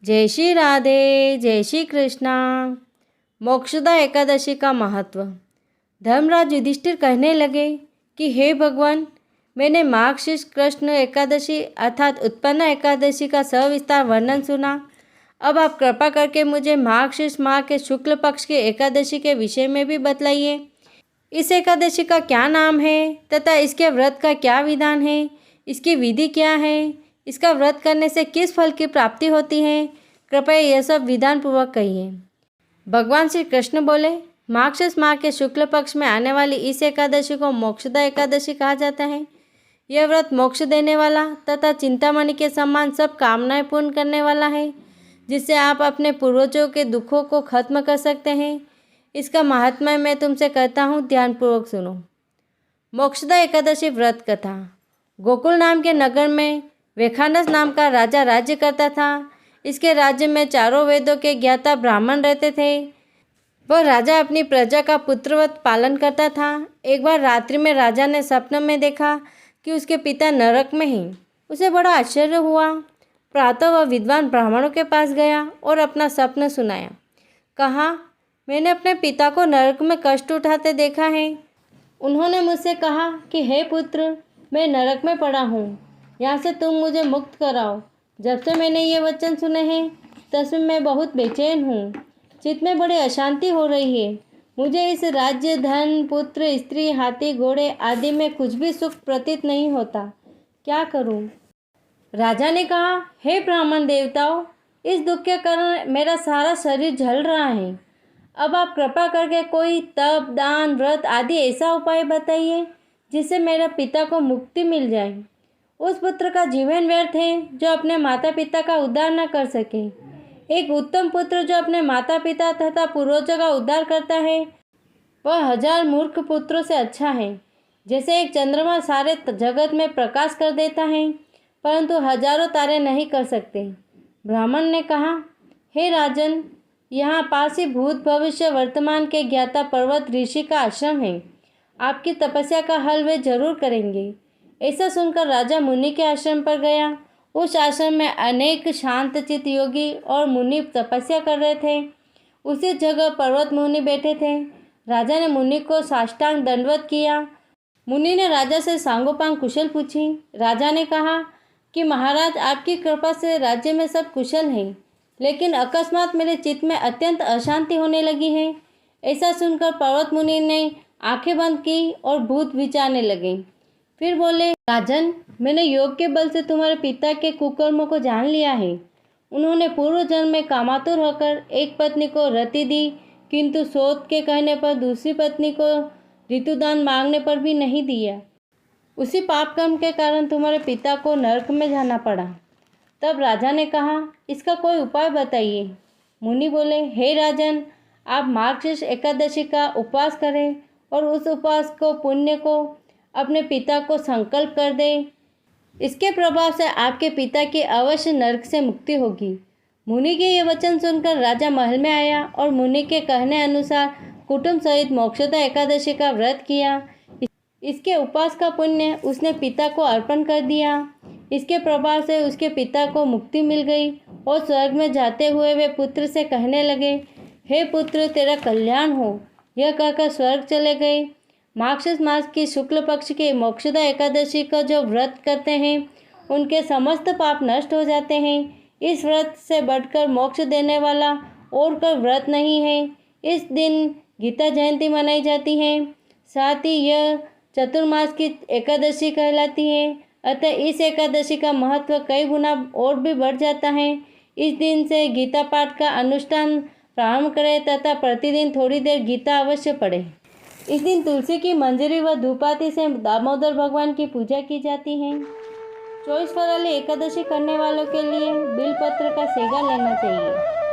जय श्री राधे, जय श्री कृष्णा। मोक्षदा एकादशी का महत्व। धर्मराज युधिष्ठिर कहने लगे कि हे भगवान, मैंने मार्गशीर्ष कृष्ण एकादशी अर्थात उत्पन्न एकादशी का सविस्तार वर्णन सुना। अब आप कृपा करके मुझे मार्गशीर्ष माह के शुक्ल पक्ष की एकादशी के विषय में भी बतलाइए। इस एकादशी का क्या नाम है तथा इसके व्रत का क्या विधान है, इसकी विधि क्या है, इसका व्रत करने से किस फल की प्राप्ति होती है, कृपया यह सब विधान पूर्वक कहिए। भगवान श्री कृष्ण बोले, मार्गशीर्ष माह के शुक्ल पक्ष में आने वाली इस एकादशी को मोक्षदा एकादशी कहा जाता है। यह व्रत मोक्ष देने वाला तथा चिंतामणि के समान सब कामनाएं पूर्ण करने वाला है, जिससे आप अपने पूर्वजों के दुखों को खत्म कर सकते हैं। इसका महात्म्य मैं तुमसे कहता हूँ, ध्यानपूर्वक सुनो। मोक्षदा एकादशी व्रत कथा। गोकुल नाम के नगर में वेखानस नाम का राजा राज्य करता था। इसके राज्य में चारों वेदों के ज्ञाता ब्राह्मण रहते थे। वह राजा अपनी प्रजा का पुत्रवत पालन करता था। एक बार रात्रि में राजा ने स्वप्न में देखा कि उसके पिता नरक में हैं। उसे बड़ा आश्चर्य हुआ। प्रातः वह विद्वान ब्राह्मणों के पास गया और अपना स्वप्न सुनाया। कहा, मैंने अपने पिता को नरक में कष्ट उठाते देखा है। उन्होंने मुझसे कहा कि हे पुत्र, मैं नरक में पड़ा हूँ, यहाँ से तुम मुझे मुक्त कराओ। जब से मैंने ये वचन सुने हैं तब से मैं बहुत बेचैन हूँ। चित्त में बड़ी अशांति हो रही है। मुझे इस राज्य, धन, पुत्र, स्त्री, हाथी, घोड़े आदि में कुछ भी सुख प्रतीत नहीं होता। क्या करूँ? राजा ने कहा, हे ब्राह्मण देवताओं, इस दुख के कारण मेरा सारा शरीर जल रहा है। अब आप कृपा करके कोई तप, दान, व्रत आदि ऐसा उपाय बताइए जिससे मेरे पिता को मुक्ति मिल जाए। उस पुत्र का जीवन व्यर्थ है जो अपने माता पिता का उद्धार न कर सके। एक उत्तम पुत्र जो अपने माता पिता तथा पूर्वजों का उद्धार करता है, वह 1000 मूर्ख पुत्रों से अच्छा है। जैसे एक चंद्रमा सारे जगत में प्रकाश कर देता है, परंतु हजारों तारे नहीं कर सकते। ब्राह्मण ने कहा, हे राजन, यहाँ पास ही भूत, भविष्य, वर्तमान के ज्ञाता पर्वत ऋषि का आश्रम है। आपकी तपस्या का हल वे जरूर करेंगे। ऐसा सुनकर राजा मुनि के आश्रम पर गया। उस आश्रम में अनेक शांतचित्त योगी और मुनि तपस्या कर रहे थे। उसी जगह पर्वत मुनि बैठे थे। राजा ने मुनि को साष्टांग दंडवत किया। मुनि ने राजा से सांगोपांग कुशल पूछी। राजा ने कहा कि महाराज, आपकी कृपा से राज्य में सब कुशल है, लेकिन अकस्मात मेरे चित्त में अत्यंत अशांति होने लगी है। ऐसा सुनकर पर्वत मुनि ने आंखें बंद की और भूत विचारने लगे। फिर बोले, राजन, मैंने योग के बल से तुम्हारे पिता के कुकर्मों को जान लिया है। उन्होंने पूर्व जन्म में कामातुर होकर एक पत्नी को रति दी, किंतु सोत के कहने पर दूसरी पत्नी को ऋतुदान मांगने पर भी नहीं दिया। उसी पाप कर्म के कारण तुम्हारे पिता को नरक में जाना पड़ा। तब राजा ने कहा, इसका कोई उपाय बताइए। मुनि बोले, हे राजन, आप मार्गशीर्ष एकादशी का उपवास करें और उस उपवास को पुण्य को अपने पिता को संकल्प कर दें। इसके प्रभाव से आपके पिता की अवश्य नरक से मुक्ति होगी। मुनि के ये वचन सुनकर राजा महल में आया और मुनि के कहने अनुसार कुटुंब सहित मोक्षदा एकादशी का व्रत किया। इसके उपवास का पुण्य उसने पिता को अर्पण कर दिया। इसके प्रभाव से उसके पिता को मुक्ति मिल गई और स्वर्ग में जाते हुए वे पुत्र से कहने लगे, हे पुत्र, तेरा कल्याण हो। यह कहकर स्वर्ग चले गए। मार्गशीर्ष मास की शुक्ल पक्ष की मोक्षदा एकादशी का जो व्रत करते हैं, उनके समस्त पाप नष्ट हो जाते हैं। इस व्रत से बढ़कर मोक्ष देने वाला और कोई व्रत नहीं है। इस दिन गीता जयंती मनाई जाती है। साथ ही यह चतुर्मास की एकादशी कहलाती है। अतः इस एकादशी का महत्व कई गुना और भी बढ़ जाता है। इस दिन से गीता पाठ का अनुष्ठान प्रारंभ करें तथा प्रतिदिन थोड़ी देर गीता अवश्य पढ़ें। इस दिन तुलसी की मंजरी व धूपाती से दामोदर भगवान की पूजा की जाती है। 24 फरवरी एकादशी करने वालों के लिए बिलपत्र का सेगा लेना चाहिए।